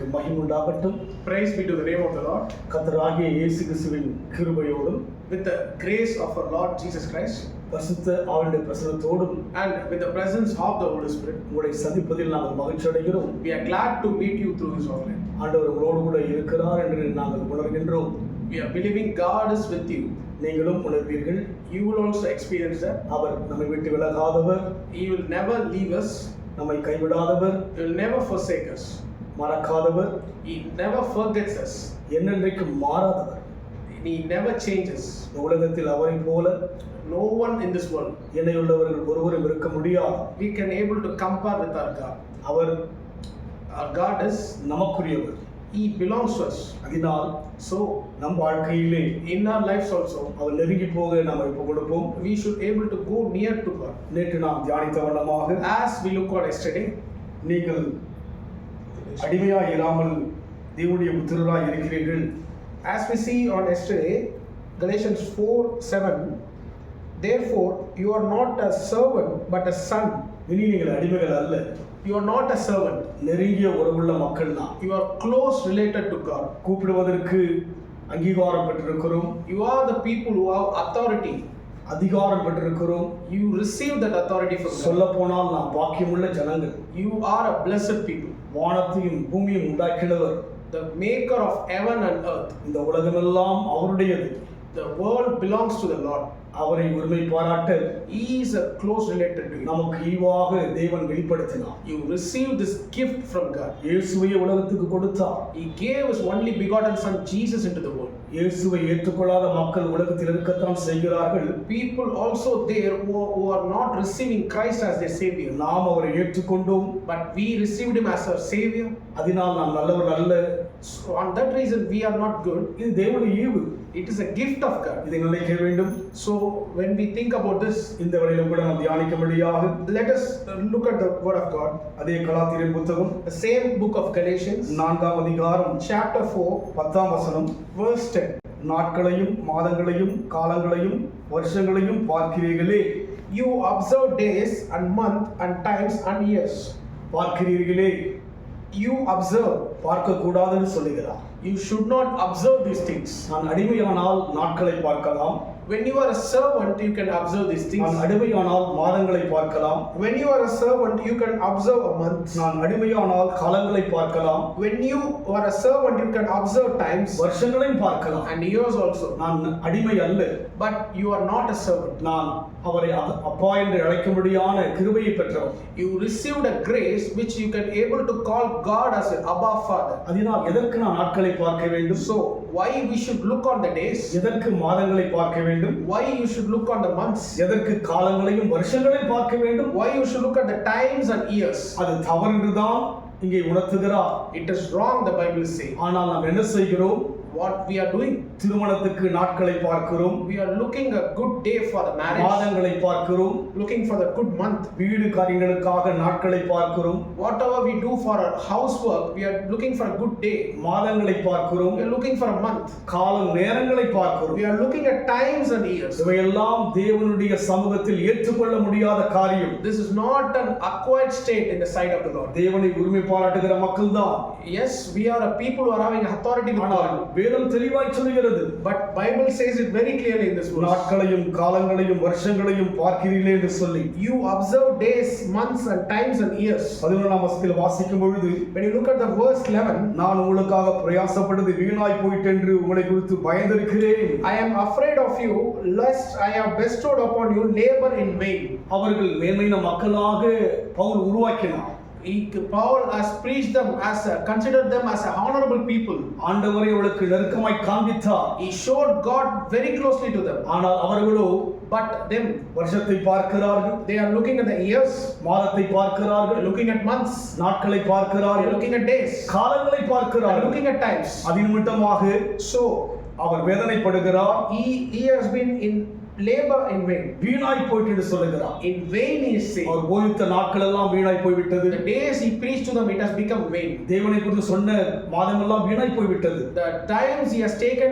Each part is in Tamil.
நாமத்துக்கு மகிமை உண்டாகட்டும். Praise be to the name of the Lord. கர்த்தராகிய இயேசு கிறிஸ்துவின் கிருபையோடும் With the grace of our Lord Jesus Christ பரிசுத்த ஆவியுடைய பிரசன்னத்தோடும் and with the presence of the Holy Spirit, உங்களை சந்திப்பதில் நாங்கள் மகிழ்ச்சி அடைகிறோம். we are glad to meet you through His online. ஆண்டவர் உங்களோடு கூட இருக்கிறார் என்று நாங்கள் உணர்கின்றோம். We are believing God is with you. நீங்களும் உணர்வீர்கள். You will also experience that. அவர் நம்மை விட்டு விலகாதவர், He will never leave us. நம்மை கைவிடாதவர், He will never forsake us. மறக்காதவர், He never forgets us. என்னென்றைக்கும் மாறாதவர். He never changes. இந்த உலகத்தில் அவரை போல No one in this world இணையுள்ளவர்கள் ஒருவரும் இருக்க முடியாது. we can able to compare with our God. Our Our God is, நமக்குரியவர். He belongs to us. அதனால் So நம் வாழ்க்கையிலே in our lives also, அவர் நெருங்கி போக நாம் இப்போ கொடுப்போம். we should able to go near to God. நேற்று நாம் தியானித்த வண்ணமாக As we look at yesterday, நீங்கள் அடிமையாய் இராமல் தேவனுடைய புத்திரராய் இருக்கிறீர்கள். as we see on yesterday, Galatians 4:7, therefore you are not a servant but a son. இனி நீங்கள் அடிமைகள் அல்ல, You are not a servant. நெருங்கிய உறவுள்ள மக்கள் தான். You are close related to God. கூப்பிடுவதற்கு அங்கீகாரம் பெற்றிருக்கிறோம், You are the people who have authority. அதிகாரம் பெற்றிருக்கிறோம். You receive that authority from God. சொல்ல போனால் நாம் பாக்கியமுள்ள ஜனங்கள். You are a blessed people. வானத்தையும் பூமியும் உண்டாக்கினவர், The maker of heaven and earth. இந்த உலகமெல்லாம் அவருடையது. The world belongs to the Lord. அவரை உரிமை பாராட்ட He is a close related to you. நமக்கு ஈவாக தேவன் வெளிப்படுத்தினார். You receive this gift from God. இயேசுவை உலகத்துக்கு கொடுத்தார். He gave His only begotten Son Jesus into the world. இயேசுவை ஏற்றுக்கொள்ளாத மக்கள் உலகத்தில் இருக்கத்தான் செய்கிறார்கள். People also there who are not receiving Christ as their Savior. நாம் அவரை ஏற்றுக்கொண்டோம், But we received Him as our Savior. அதனால் நாம் நல்லவர் அல்ல. So on that reason we are not good. இது தேவனுடைய ஈவு. It is a gift of God. இதை நினைக்க வேண்டும். So when we think about this, இந்த வேளையிலும் கூட நாம் தியானிக்கும்படியாக let us look at the Word of God. அதே கலாத்தியரின் புத்தகம் The same book of Galatians, 4ஆம் அதிகாரம் chapter 4, 10ஆம் வசனம். verse 10. நாட்களையும் மாதங்களையும் காலங்களையும் வருஷங்களையும் பார்க்கிறீர்களே. You observe days and month and times and years. பார்க்கிறீர்களே, You observe. பார்க்க கூடாதுன்னு சொல்லுகிறார். You should not observe these things. நான் அடிமையானால் நாட்களை பார்க்கலாம், When you are a servant, you can observe these things. நான் அடிமையானால் மாதங்களை பார்க்கலாம், When you are a servant, you can observe a month. நான் அடிமையானால் காலங்களை பார்க்கலாம், When you are a servant, you can observe times வருஷங்களையும் பார்க்கலாம். and years also. நான் அடிமை அல்ல, But you are not a servant. நான் அவரை அப்பா என்று அழைக்கும்படியான கிருபையை பெற்றவர். You received a grace which you can able to call God as an Abba Father. அதனால் எதற்கு நான் நாட்களை பார்க்க வேண்டும்? So why we should look on the days? எதற்கு மாதங்களை பார்க்க வேண்டும்? Why you should look on the months? எதற்கு காலங்களையும் வருஷங்களையும் பார்க்க வேண்டும்? Why you should look at the times and years? அது தவறுதான் இங்கே உணர்த்துகிறார். It is wrong, the Bible is saying. ஆனால் நாம் என்ன செய்கிறோம்? What we are doing? திருமணத்துக்கு நாட்களை பார்க்கிறோம், We are looking a good day for the marriage, மாதங்களை பார்க்கிறோம், looking for the good month. வீடு காரியங்களுக்காக நாட்களை பார்க்கிறோம், Whatever we do for our housework, we are looking for a good day. மாதங்களை பார்க்கிறோம், We are looking for a month. காலம் நேரங்களை பார்க்கிறோம். We are looking at times and years. இவையெல்லாம் தேவனுடைய சமூகத்தில் ஏற்றுக்கொள்ள முடியாத காரியம். This is not an acquired state in the sight of the Lord. தேவனை உரிமை பாராட்டுகிற மக்கள் தான். Yes, we are a people who are having authority with ஆனால் God. வேதம் தெளிவாய் சொல்கிறது, But Bible says it very clearly in this verse. நாட்களையும் காலங்களையும் வருஷங்களையும் பார்க்கிறீர்களே என்று சொல்லி You observe days, months and times and years. 11ஆம் வசனத்தில் வாசிக்கும் பொழுது, When you look at the verse 11, நான் உங்களுக்காக பிரயாசப்பட்டது வீணாய் போயிட்டு என்று உங்களை குறித்து பயந்திருக்கிறேன். I am afraid of you, lest I have bestowed upon you labor in vain. அவர்கள் மேன்மையான மக்களாக பவுல் உருவாக்கினார். Paul has preached them considered them as a honorable people. ஆண்டவரை அவளுக்கு நெருக்கமாய் காண்பித்தார். He showed God very closely to them. ஆனால் அவர்களோ But them, வருஷத்தை பார்க்கிறார்கள், they are looking at the years, மாதத்தை they are பார்க்கிறார்கள், looking at months, நாட்களை they are பார்க்கிறார்கள், looking at days, காலங்களை they are பார்க்கிறார்கள். looking at times. அது நிமித்தமாக So our வேதனைப்படுகிறார், he has been in labor in vain. வீணாய் போயிட்டு என்று சொல்லுகிறார். In vain he is saying. அவர் போதித்த நாட்கள் எல்லாம் வீணாய் போய்விட்டது. The days he preached to them, it has become vain. தேவனை குறித்து சொன்ன மாதமெல்லாம் வீணாய் போய்விட்டது. The times he has taken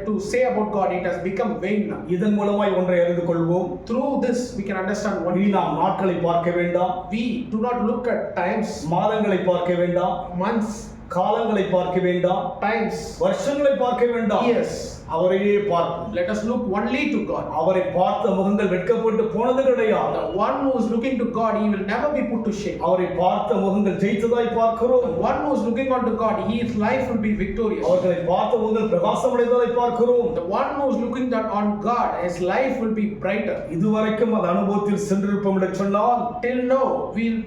to say about God, it has become vain now. இதன் மூலமாய் ஒன்றை அறிந்து கொள்வோம். Through this we can understand one இனி thing. நாம் நாட்களை பார்க்க வேண்டாம், We do not look at times, மாதங்களை பார்க்க வேண்டாம், months, காலங்களை பார்க்க வேண்டாம், times, வருஷங்களை பார்க்க வேண்டாம், years. அவரையே பார்ப்போம். Let us look only to God. அவரை பார்த்த முகங்கள் வெட்கப்பட்டு போனது கிடையாது. The one who is looking to God, he will never be put to shame. அவரை பார்த்த முகங்கள் ஜெயித்ததாய் பார்க்கிறோம். The one who is looking unto God, his life will be victorious. அவர்களை பார்த்த முகங்கள் பிரகாசமடைந்ததாய் பார்க்கிறோம். The one who is looking on God, his life will be brighter. இதுவரைக்கும் அந்த அனுபவத்தில் சென்றிருப்போம் என்று சொன்னால், Till now,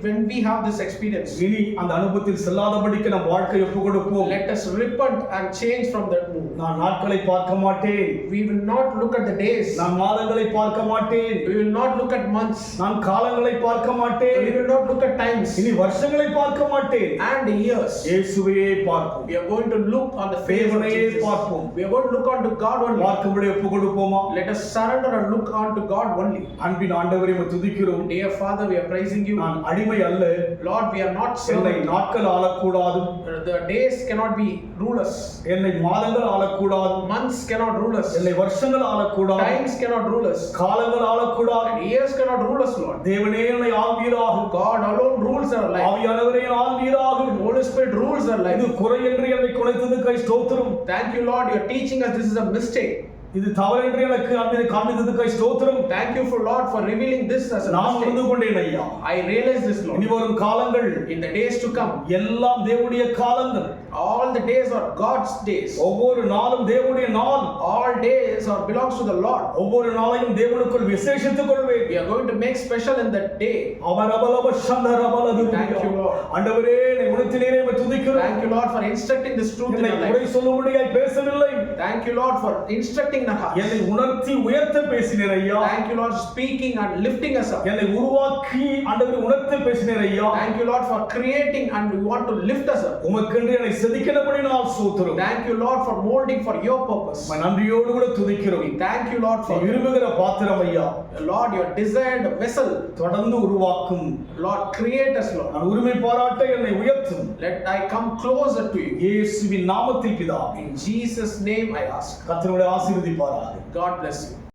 when we have this experience, இனி அந்த அனுபவத்தில் செல்லாதபடிக்கு நம் வாழ்க்கையை ஒப்புக் கொடுப்போம். let us repent and change from that move. நான் நாட்களை பார்க்க மாட்டேன், We will not look at the days. நான் மாதங்களை பார்க்க மாட்டேன், We will not look at months. நான் காலங்களை பார்க்க We மாட்டேன், will not look at times இனி வருஷங்களை பார்க்க மாட்டேன், and years. இயேசுவையே பார்ப்போம். We are going to look on the face of தேவனையே Jesus. பார்ப்போம். We are going to look unto God only. பார்க்கும்படி ஒப்புக் கொடுப்போமா? Let us surrender and look unto God only. அன்பின் ஆண்டவரை உம்மை துதிக்கிறோம். Dear Father, we are praising you. நான் அடிமை அல்ல, Lord, we are not என்னை servants. நாட்கள் ஆளக்கூடாது, The days cannot be rulers. என்னை மாதங்கள் ஆளக்கூடாது, Months cannot rule us. என்னை வருஷங்கள் ஆளக்கூடாது, Times cannot rule us. காலங்கள் ஆளக்கூடாது. And years cannot rule us, Lord. தேவனே என்னை ஆள்வீராக, God alone rules our life. ஆவியானவரே ஆள்வீராக. Holy Spirit rules our இது life. குறை என்று என்னை குறைத்ததுக்கை ஸ்தோத்திரம். Thank you, Lord. You are teaching us this is a mistake. இது தவறு என்று எனக்கு அன்பினை காண்பித்ததுக்கை ஸ்தோத்திரம். Thank you for Lord for revealing this as a நான் உணர்ந்து mistake. கொண்டேன் ஐயா. I realize this, இனி Lord. வரும் காலங்கள் In the days to come, எல்லாம் தேவனுடைய காலங்கள். all the days are God's days. ஒவ்வொரு நாளும் தேவனுடைய நாள். All days are belongs to the Lord. ஒவ்வொரு நாளையும் தேவனுக்குள் விசேஷித்துக் கொள்வேன். We are going to make special in that day. அவரபலப சந்தரபலது. Thank you, Lord. ஆண்டவரே என்னை உணர்த்தினீரே உம்மை துதிக்கிறேன். Thank you, Lord, for instructing this truth in என்னை our குறை life. சொல்லும்படியாய் பேசவில்லை, Thank you, Lord, for instructing the heart. என்னை உணர்த்தி உயர்த்த பேசினீர் ஐயா. Thank you, Lord, speaking and lifting us up. என்னை உருவாக்கி ஆண்டவரே உணர்த்த பேசினீர் ஐயா. Thank you, Lord, for creating and we want to lift us up. உமக்கென்று என்னை செதுக்கினபடி நான் ஸ்தோத்திரம். Thank you, Lord, for molding for your purpose. உம்மை நன்றியோடு கூட துதிக்கிறோம். We thank you, Lord, நீ for விரும்புகிற பாத்திரம் ஐயா. Lord, your desired vessel. தொடர்ந்து உருவாக்கும். Lord, create us, Lord. நான் உரிமை பாராட்ட என்னை உயர்த்தும். Let I come closer to you. இயேசுவின் நாமத்தில் பிதாவே. In Jesus' name I ask. கர்த்தர் உங்களை ஆசீர்வதிப்பாராக. God bless you.